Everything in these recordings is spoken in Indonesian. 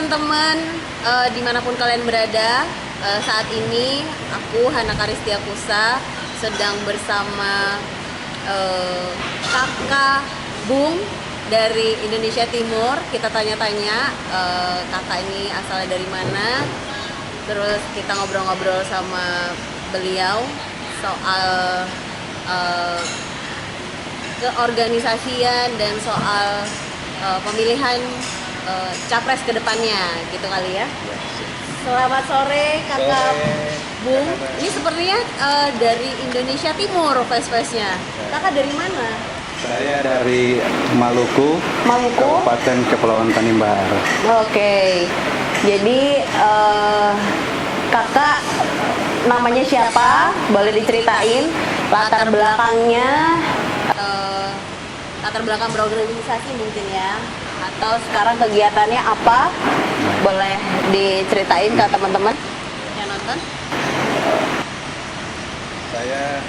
teman-teman, dimanapun kalian berada. Saat ini aku Hana Karistia Kusa sedang bersama kakak Bung dari Indonesia Timur. Kita tanya-tanya kakak ini asalnya dari mana. Terus kita ngobrol-ngobrol sama beliau soal keorganisasian dan soal pemilihan capres ke depannya gitu kali ya. Selamat sore kakak Bung. Ini sepertinya dari Indonesia Timur face-face-nya. Kakak dari mana? Saya dari Maluku, Kabupaten Kepulauan Tanimbar. Oke. Jadi kakak namanya siapa? Boleh diceritain latar belakangnya, latar belakang berorganisasi mungkin ya, atau sekarang kegiatannya apa? Boleh diceritain ke teman-teman yang nonton. Saya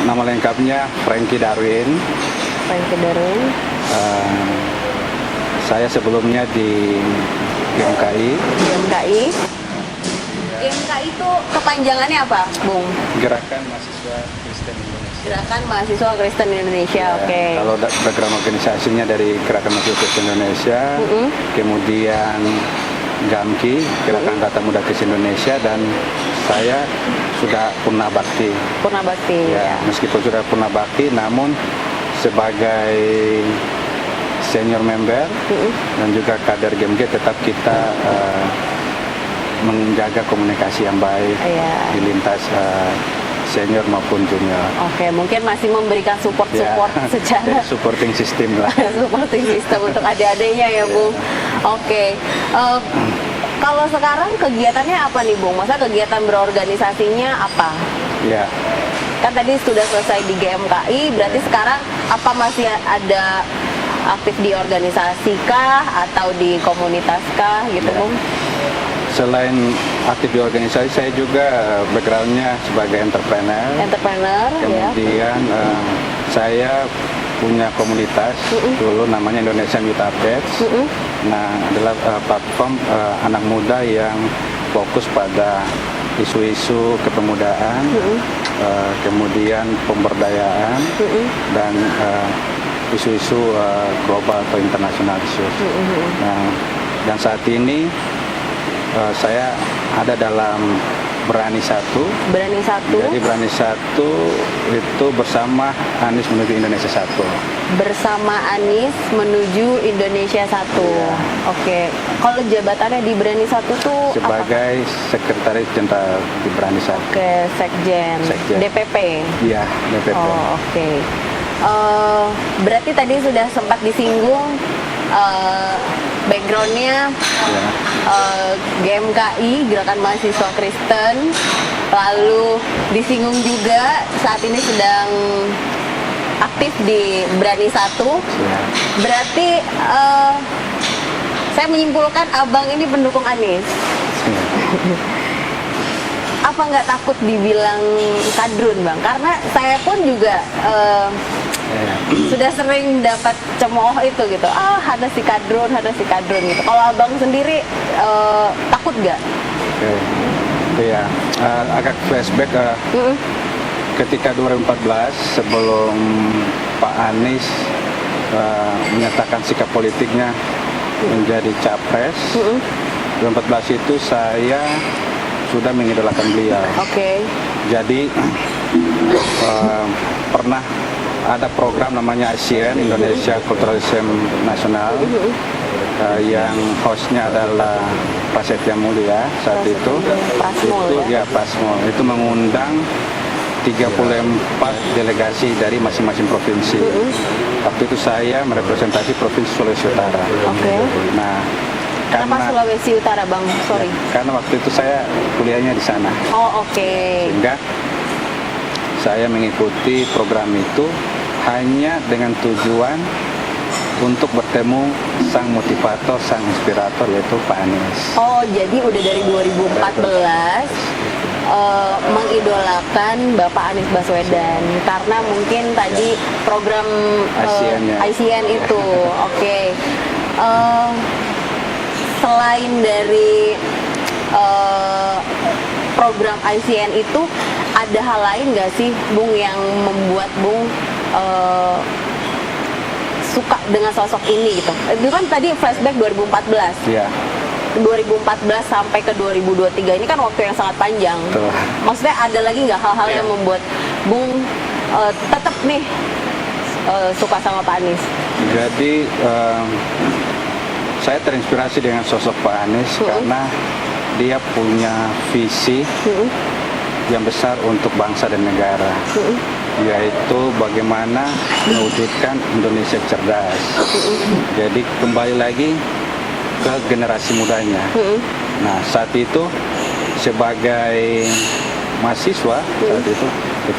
nama lengkapnya Frankie Darwin. Frankie Darwin. Saya sebelumnya di GMKI. GMKI. GMKI itu kepanjangannya apa, Bung? Gerakan Mahasiswa Kristen Indonesia. Gerakan Mahasiswa Kristen Indonesia. Ya, Oke. Kalau program organisasinya dari Gerakan Mahasiswa Kristen Indonesia, kemudian GAMKI, Gerakan Data Muda Kristen Indonesia, dan saya sudah purna bakti. Purna bakti. Ya, meskipun sudah purna bakti, namun sebagai senior member dan juga kader GMG tetap kita menjaga komunikasi yang baik di lintas senior maupun junior. Oke, mungkin masih memberikan support secara supporting system lah. supporting system untuk adik-adiknya ya, Bung. Oke. Kalau sekarang kegiatannya apa nih, Bung? Masa kegiatan berorganisasinya apa? Ya. Kan tadi sudah selesai di GMKI, berarti sekarang apa masih ada aktif di organisasi kah atau di komunitas kah gitu, Bung? Selain aktif di organisasi, saya juga backgroundnya sebagai entrepreneur. Kemudian saya punya komunitas dulu namanya Indonesian Youth Updates. Nah, adalah platform anak muda yang fokus pada isu-isu kepemudaan, kemudian pemberdayaan, dan isu-isu global atau internasional isu. Nah, dan saat ini saya ada dalam Berani Satu. Berani Satu. Jadi Berani Satu itu bersama Anies menuju Indonesia Satu. Bersama Anies menuju Indonesia Satu. Oke. Kalau jabatannya di Berani Satu tuh sebagai Sekretaris Jenderal di Berani Satu. Oke, Sekjen. DPP. Iya, DPP. Oh, oke. Berarti tadi sudah sempat disinggung backgroundnya GMKI, Gerakan Mahasiswa Kristen, lalu disinggung juga saat ini sedang aktif di Berani Satu. Berarti saya menyimpulkan abang ini pendukung Anies. Apa nggak takut dibilang kadrun, Bang? Karena saya pun juga sudah sering dapat cemooh itu gitu. Ada si kadrun gitu. Kalau abang sendiri takut nggak? Iya, agak flashback ketika 2014 sebelum Pak Anies menyatakan sikap politiknya menjadi capres. 2014 itu saya sudah mengidolakan beliau. Oke. Jadi pernah ada program namanya ICN, Indonesia Culturalism Nasional, yang hostnya adalah Prasetya Mulia saat itu. Prasmul. Itu mengundang 34 delegasi dari masing-masing provinsi. Waktu itu saya merepresentasi Provinsi Sulawesi Utara. Oke. Nah, kenapa Sulawesi Utara, Bang? Sorry. Karena waktu itu saya kuliahnya di sana. Oh, oke. Sehingga saya mengikuti program itu hanya dengan tujuan untuk bertemu sang motivator, sang inspirator, yaitu Pak Anies. Oh, jadi udah dari 2014 mengidolakan Bapak Anies Baswedan karena mungkin tadi program ICN itu. Oke. selain dari program ICN itu, ada hal lain nggak sih, Bung, yang membuat Bung suka dengan sosok ini gitu? Itu kan tadi flashback 2014. Iya. 2014 sampai ke 2023 ini kan waktu yang sangat panjang. Betul. Maksudnya ada lagi nggak hal-hal yang membuat Bung tetap nih suka sama Pak Anies? Jadi saya terinspirasi dengan sosok Pak Anies karena dia punya visi yang besar untuk bangsa dan negara, yaitu bagaimana mewujudkan Indonesia cerdas. Jadi kembali lagi ke generasi mudanya. Nah, saat itu sebagai mahasiswa saat itu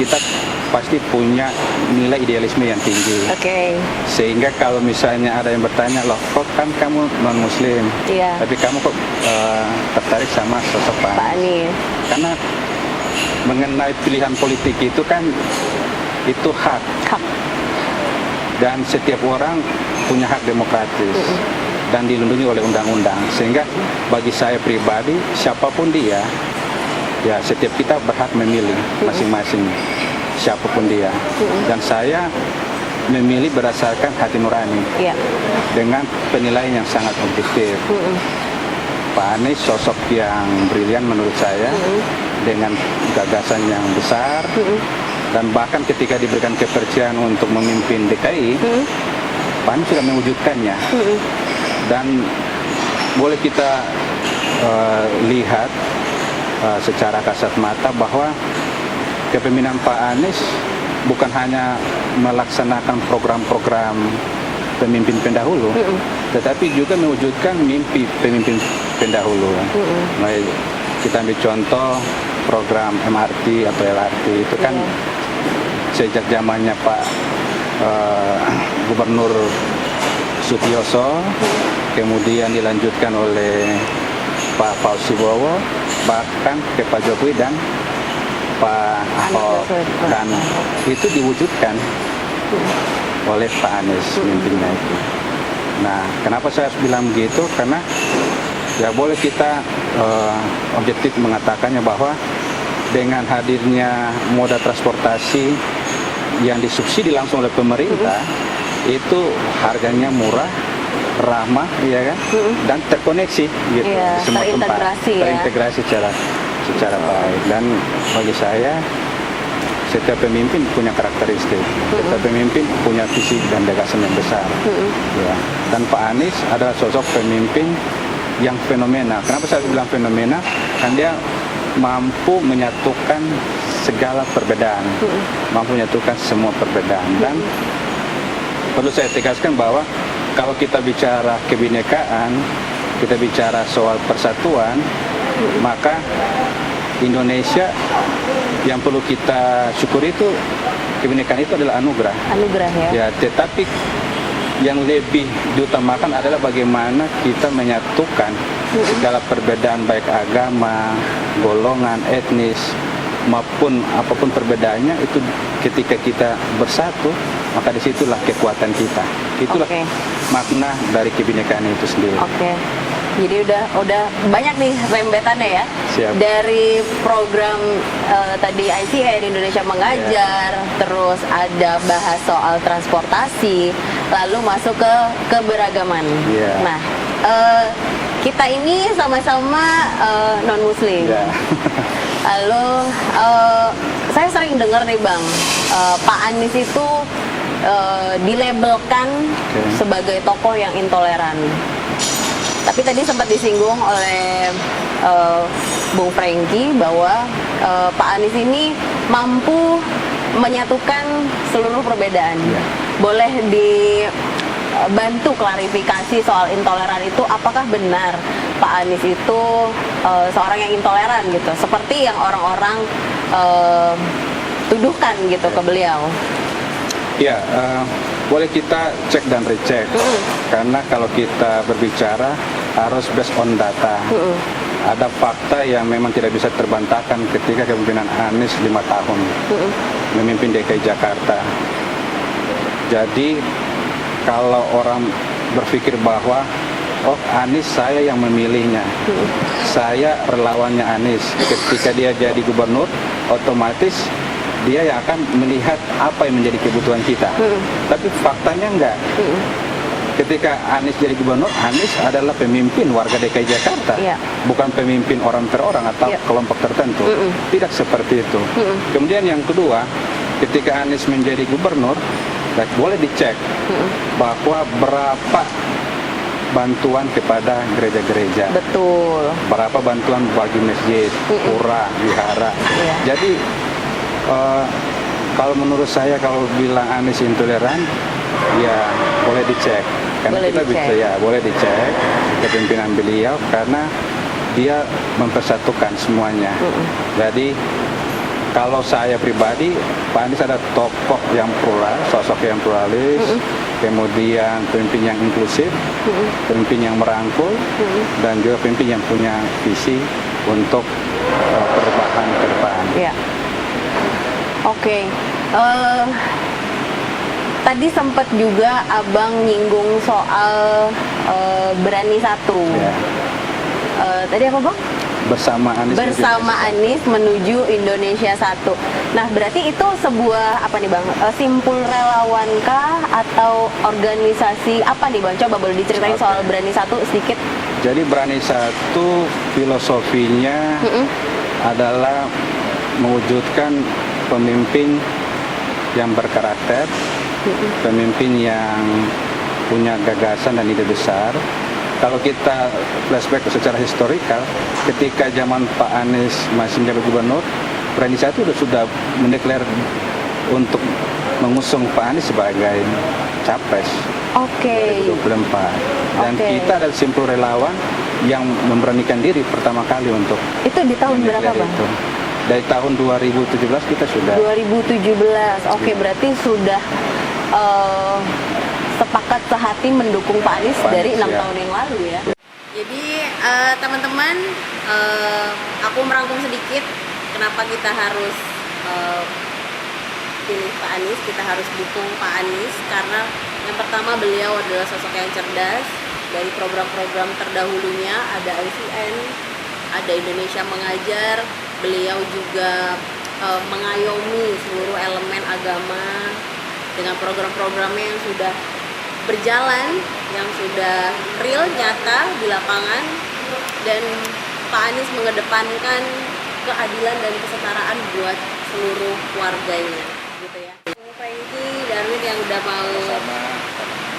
kita pasti punya nilai idealisme yang tinggi. Sehingga kalau misalnya ada yang bertanya, loh kok kan kamu non muslim, tapi kamu kok tertarik sama sosok Pak Anies? Karena mengenai pilihan politik itu kan itu hak. Dan setiap orang punya hak demokratis dan dilindungi oleh undang-undang. Sehingga bagi saya pribadi, siapapun dia, ya setiap kita berhak memilih masing-masing siapapun dia. Dan saya memilih berdasarkan hati nurani dengan penilaian yang sangat objektif. Pak Anies sosok yang brilian menurut saya, dengan gagasan yang besar, dan bahkan ketika diberikan kepercayaan untuk memimpin DKI, Pak Anies sudah mewujudkannya. Dan boleh kita lihat secara kasat mata bahwa kepemimpinan Pak Anies bukan hanya melaksanakan program-program pemimpin pendahulu, tetapi juga mewujudkan mimpi pemimpin pendahulu. Baik, kita ambil contoh program MRT atau LRT itu kan sejak zamannya Pak Gubernur Sutioso, kemudian dilanjutkan oleh Pak Pausibowo, bahkan ke Pak Jokowi dan Pak Ahok, dan itu diwujudkan oleh Pak Anies mimpinya itu. Nah, kenapa saya bilang begitu? Karena ya boleh kita objektif mengatakannya bahwa dengan hadirnya moda transportasi yang disubsidi langsung oleh pemerintah, itu harganya murah, ramah, ya kan, dan terkoneksi gitu, semua tempat terintegrasi secara baik. Dan bagi saya setiap pemimpin punya karakteristik, setiap pemimpin punya visi dan gagasan yang besar. Ya. Dan Pak Anies adalah sosok pemimpin yang fenomenal. Kenapa saya bilang fenomenal? Kan dia mampu menyatukan segala perbedaan, mampu menyatukan semua perbedaan. Dan perlu saya tegaskan bahwa kalau kita bicara kebinekaan, kita bicara soal persatuan, maka Indonesia yang perlu kita syukuri itu kebinekaan itu adalah anugerah. Ya, tetapi yang lebih diutamakan adalah bagaimana kita menyatukan segala perbedaan baik agama, golongan, etnis maupun apapun perbedaannya, itu ketika kita bersatu, maka disitulah kekuatan kita. Itulah makna dari kebinekaan itu sendiri. Jadi udah banyak nih rembetannya ya. Siap. Dari program tadi ICN Indonesia Mengajar, terus ada bahas soal transportasi, lalu masuk ke keberagaman. Nah, kita ini sama-sama non Muslim. Lalu saya sering dengar nih Bang, Pak Anies itu dilabelkan sebagai tokoh yang intoleran. Tapi tadi sempat disinggung oleh Bung Franky bahwa Pak Anies ini mampu menyatukan seluruh perbedaan. Boleh dibantu klarifikasi soal intoleran itu, apakah benar Pak Anies itu seorang yang intoleran gitu, seperti yang orang-orang tuduhkan gitu ke beliau? Ya, boleh kita cek dan recheck, karena kalau kita berbicara harus based on data. Ada fakta yang memang tidak bisa terbantahkan ketika kepemimpinan Anies 5 tahun memimpin DKI Jakarta. Jadi kalau orang berpikir bahwa oh Anies saya yang memilihnya, saya relawannya Anies. Ketika dia jadi gubernur, otomatis dia yang akan melihat apa yang menjadi kebutuhan kita. Tapi faktanya enggak. Ketika Anies jadi gubernur, Anies adalah pemimpin warga DKI Jakarta, bukan pemimpin orang per orang atau kelompok tertentu. Tidak seperti itu. Kemudian yang kedua, ketika Anies menjadi gubernur, boleh dicek bahwa berapa bantuan kepada gereja-gereja. Betul. Berapa bantuan bagi masjid, pura, wihara. Jadi kalau menurut saya kalau bilang Anies intoleran, ya boleh dicek. Karena boleh kita dicek. bisa boleh dicek kepemimpinan beliau karena dia mempersatukan semuanya. Jadi kalau saya pribadi, Pak Anies ada tokoh yang plural, sosok yang pluralis, kemudian pemimpin yang inklusif, pemimpin yang merangkul, dan juga pemimpin yang punya visi untuk perubahan ke depan. Oke. Tadi sempat juga Abang nyinggung soal Berani Satu. Tadi apa Bang? Bersama Anies. Bersama Anies menuju Indonesia Satu. Nah, berarti itu sebuah apa nih Bang? Simpul relawankah atau organisasi apa nih Bang? Coba boleh diceritain soal Berani Satu sedikit. Jadi Berani Satu filosofinya adalah mewujudkan pemimpin yang berkarakter, pemimpin yang punya gagasan dan ide besar. Kalau kita flashback secara historikal, ketika zaman Pak Anies masih menjabat gubernur, Berani Satu sudah mendeklar untuk mengusung Pak Anies sebagai capres 2024. Dan kita adalah simpul relawan yang memberanikan diri pertama kali untuk itu di tahun berapa Bang? Itu. Dari tahun 2017 kita sudah 2017. Oke, berarti sudah sepakat sehati mendukung Pak Anies dari 6 tahun yang lalu ya. Jadi teman-teman, aku merangkum sedikit kenapa kita harus pilih Pak Anies, kita harus dukung Pak Anies karena yang pertama beliau adalah sosok yang cerdas. Dari program-program terdahulunya ada ICN, ada Indonesia Mengajar, beliau juga mengayomi seluruh elemen agama dengan program-programnya yang sudah berjalan, yang sudah real, nyata di lapangan, dan Pak Anies mengedepankan keadilan dan kesetaraan buat seluruh warganya, gitu ya. Frankie, Darwin yang udah mau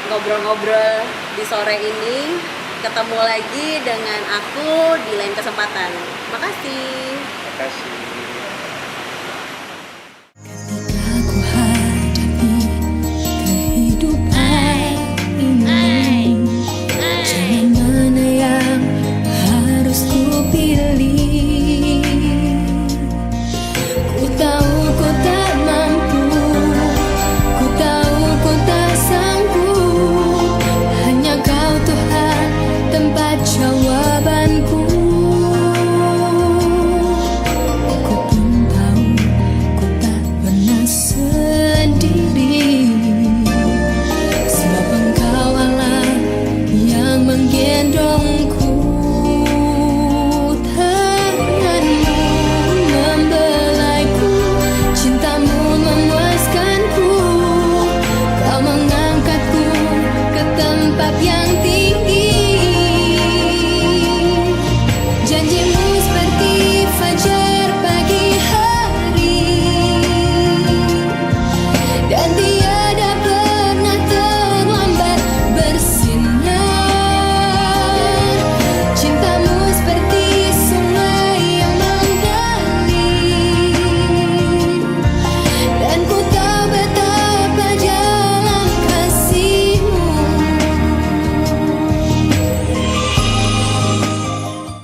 ngobrol-ngobrol di sore ini. Ketemu lagi dengan aku di lain kesempatan. Makasih. Terima kasih.